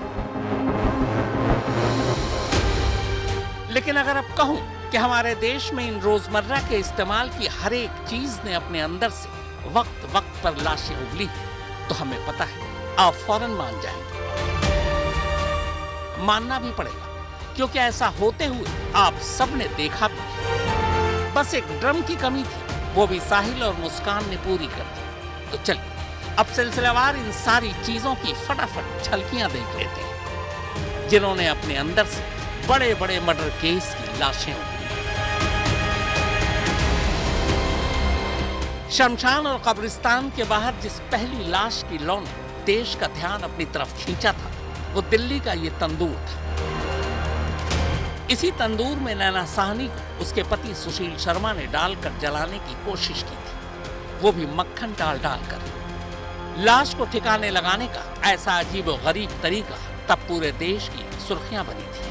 लेकिन अगर अब कहूं कि हमारे देश में इन रोजमर्रा के इस्तेमाल की हर एक चीज ने अपने अंदर से वक्त वक्त पर लाशें उगली, तो हमें पता है, आप फौरन मान जाएंगे। मानना भी पड़ेगा, क्योंकि ऐसा होते हुए आप सबने देखा भी है। बस एक ड्रम की कमी थी, वो भी साहिल और मुस्कान ने पूरी कर दी। तो चलिए अब सिलसिलेवार इन सारी चीजों की फटाफट झलकियां देख लेते हैं, जिन्होंने अपने अंदर से बड़े बड़े मर्डर केस की लाशें उगली। शमशान और कब्रिस्तान के बाहर जिस पहली लाश की लौ ने देश का ध्यान अपनी तरफ खींचा था, वो दिल्ली का ये तंदूर था। इसी तंदूर में नैना साहनी को उसके पति सुशील शर्मा ने डालकर जलाने की कोशिश की थी, वो भी मक्खन डाल डालकर। लाश को ठिकाने लगाने का ऐसा अजीब और गरीब तरीका तब पूरे देश की सुर्खियां बनी थी।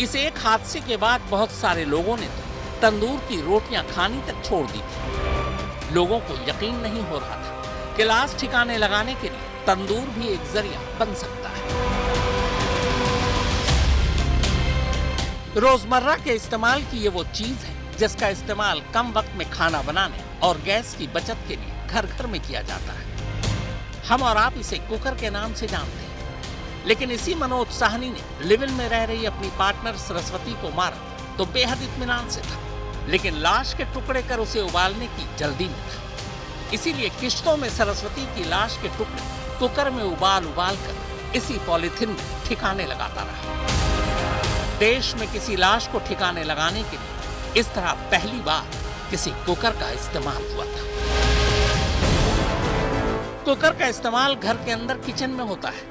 इस एक हादसे के बाद बहुत सारे लोगों ने तो तंदूर की रोटियां खानी तक छोड़ दी थी। लोगों को यकीन नहीं हो रहा था कि लाश ठिकाने लगाने के लिए तंदूर भी एक जरिया बन सकता है। रोजमर्रा के इस्तेमाल की ये वो चीज है जिसका इस्तेमाल कम वक्त में खाना बनाने और गैस की बचत के लिए घर घर में किया जाता है। हम और आप इसे कुकर के नाम से जानते हैं। लेकिन इसी मनोज साहनी ने लिव इन में रह रही अपनी पार्टनर सरस्वती को मारा तो बेहद इत्मीनान से था, लेकिन लाश के टुकड़े कर उसे उबालने की जल्दी में था। इसीलिए किश्तों में सरस्वती की लाश के टुकड़े कुकर में उबाल कर इसी पॉलीथिन में ठिकाने लगाता रहा। देश में किसी लाश को ठिकाने लगाने के लिए इस तरह पहली बार किसी कुकर का इस्तेमाल हुआ था। कुकर का इस्तेमाल घर के अंदर किचन में होता है,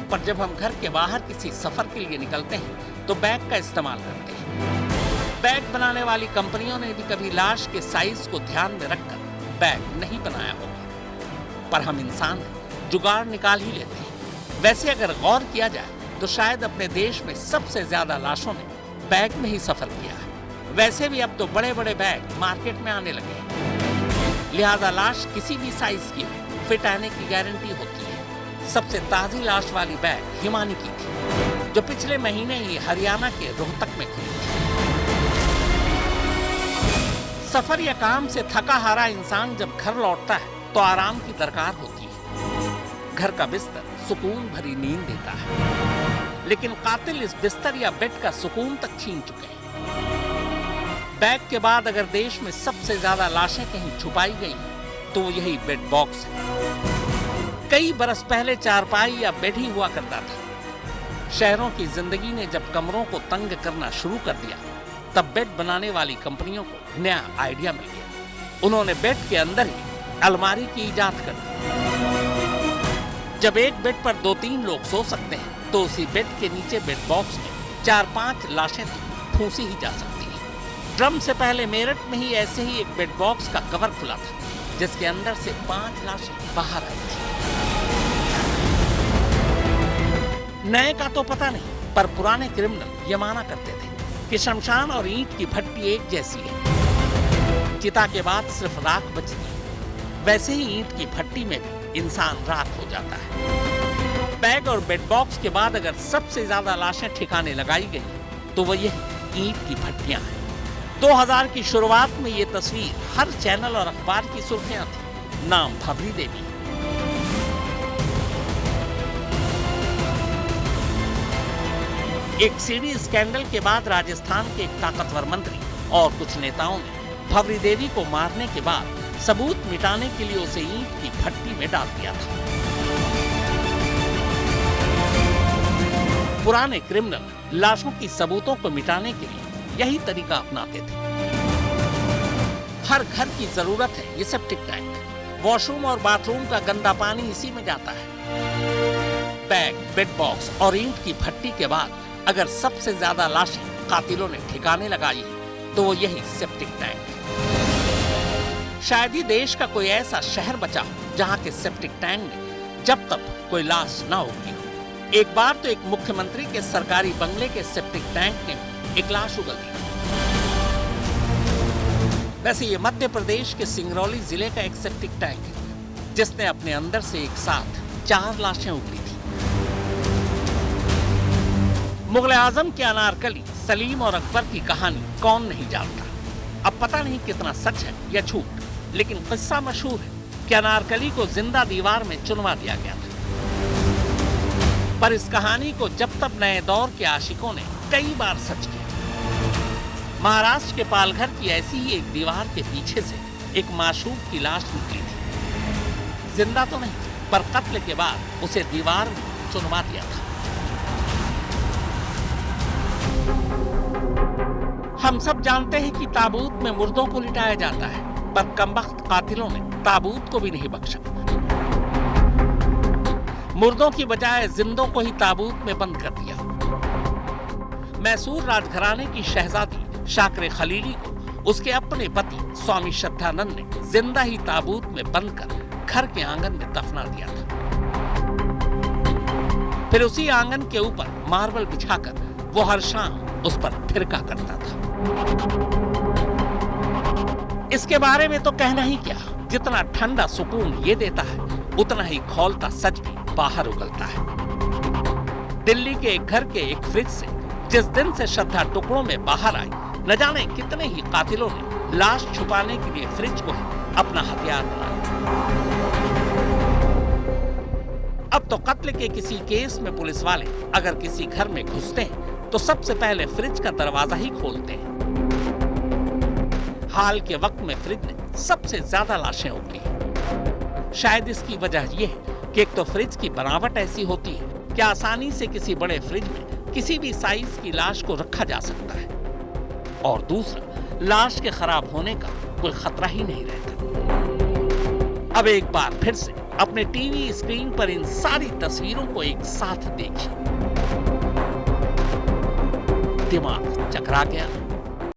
पर जब हम घर के बाहर किसी सफर के लिए निकलते हैं तो बैग का इस्तेमाल करते हैं। बैग बनाने वाली कंपनियों ने भी कभी लाश के साइज को ध्यान में रखकर बैग नहीं बनाया होगा, पर हम इंसान हैं, जुगाड़ निकाल ही लेते हैं। वैसे अगर गौर किया जाए तो शायद अपने देश में सबसे ज्यादा लाशों ने बैग में ही सफर किया है। वैसे भी अब तो बड़े बड़े बैग मार्केट में आने लगे हैं, लिहाजा लाश किसी भी साइज की फिट आने की गारंटी होती है। सबसे ताजी लाश वाली बैग हिमानी की थी, जो पिछले महीने ही हरियाणा के रोहतक में खुली थी। सफर या काम से थका हारा इंसान जब घर लौटता है तो आराम की दरकार होती है। घर का बिस्तर सुकून भरी नींद देता है, लेकिन कातिल इस बिस्तर या बेड का सुकून तक छीन चुके हैं। बैग के बाद अगर देश में सबसे ज्यादा लाशें कहीं छुपाई गई तो यही बेड बॉक्स है। कई बरस पहले चारपाई या बेड ही हुआ करता था। शहरों की जिंदगी ने जब कमरों को तंग करना शुरू कर दिया, तब बेड बनाने वाली कंपनियों को नया आइडिया मिल गया। उन्होंने बेड के अंदर ही अलमारी की इजाद कर दी। जब एक बेड पर 2-3 लोग सो सकते हैं, तो उसी बेड के नीचे बेड बॉक्स में 4-5 लाशें ठूंसी ही जा सकती हैं। ड्रम से पहले मेरठ में ही ऐसे ही एक बेड बॉक्स का कवर खुला था, जिसके अंदर से 5 लाशें बाहर आई थी। नए का तो पता नहीं, पर पुराने क्रिमिनल ये माना करते थे कि शमशान और ईंट की भट्टी एक जैसी है। चिता के बाद सिर्फ राख बचती है, वैसे ही ईंट की भट्टी में भी इंसान राख हो जाता है। बैग और बेड बॉक्स के बाद अगर सबसे ज्यादा लाशें ठिकाने लगाई गई, तो वो ये ईंट की भट्टियां हैं। 2000 की शुरुआत में ये तस्वीर हर चैनल और अखबार की सुर्खियां थी। नाम भवरी देवी। एक सीडी स्कैंडल के बाद राजस्थान के एक ताकतवर मंत्री और कुछ नेताओं ने भवरी देवी को मारने के बाद सबूत मिटाने के लिए उसे ईंट की भट्टी में डाल दिया था। पुराने क्रिमिनल लाशों की सबूतों को मिटाने के लिए यही तरीका अपनाते थे। हर घर की जरूरत है ये सेप्टिक टैंक। वॉशरूम और बाथरूम का गंदा पानी इसी में जाता है। बैग, बेड बॉक्स और ईंट की भट्टी के बाद अगर सबसे ज्यादा लाशें कातिलों ने ठिकाने लगाई है, तो वो यही सेप्टिक टैंक है। शायद ही देश का कोई ऐसा शहर बचा जहां के सेप्टिक टैंक में जब तक कोई लाश ना उगली हो। एक बार तो एक मुख्यमंत्री के सरकारी बंगले के सेप्टिक टैंक ने एक लाश उगल दी। वैसे ये मध्य प्रदेश के सिंगरौली जिले का एक सेप्टिक टैंक है, जिसने अपने अंदर से एक साथ 4 लाशें उगली थी। मुगल आजम के अनारकली, सलीम और अकबर की कहानी कौन नहीं जानता। अब पता नहीं कितना सच है या झूठ, लेकिन किस्सा मशहूर है कि अनारकली को जिंदा दीवार में चुनवा दिया गया था। पर इस कहानी को जब तब नए दौर के आशिकों ने कई बार सच किया। महाराष्ट्र के पालघर की ऐसी ही एक दीवार के पीछे से एक माशूक की लाश निकली थी। जिंदा तो नहीं, पर कत्ल के बाद उसे दीवार में चुनवा दिया था। हम सब जानते हैं कि ताबूत में मुर्दों को लिटाया जाता है, पर कमबख्त कातिलों ने ताबूत को भी नहीं बख्शा। मुर्दों की बजाय जिंदों को ही ताबूत में बंद कर दिया। मैसूर राजघराने की शहजादी शाकरे खलीली को उसके अपने पति स्वामी श्रद्धानंद ने जिंदा ही ताबूत में बंद कर घर के आंगन में दफना दिया था। फिर उसी आंगन के ऊपर मार्बल बिछाकर वो हर शाम उस पर फिरका करता था। इसके बारे में तो कहना ही क्या, जितना ठंडा सुकून ये देता है, उतना ही खौलता सच भी बाहर उगलता है। दिल्ली के एक घर के एक फ्रिज से जिस दिन से श्रद्धा टुकड़ों में बाहर आई, न जाने कितने ही कातिलों ने लाश छुपाने के लिए फ्रिज को ही अपना हथियार बनाया। अब तो कत्ल के किसी केस में पुलिस वाले अगर किसी घर में घुसते हैं, तो सबसे पहले फ्रिज का दरवाजा ही खोलते हैं। हाल के वक्त में फ्रिज ने सबसे ज्यादा लाशें उगली। शायद इसकी वजह यह है कि एक तो फ्रिज की बनावट ऐसी होती है कि आसानी से किसी बड़े फ्रिज में किसी भी साइज की लाश को रखा जा सकता है, और दूसरा, लाश के खराब होने का कोई खतरा ही नहीं रहता। अब एक बार फिर से अपने टीवी स्क्रीन पर इन सारी तस्वीरों को एक साथ देखिए। दिमाग चकरा गया।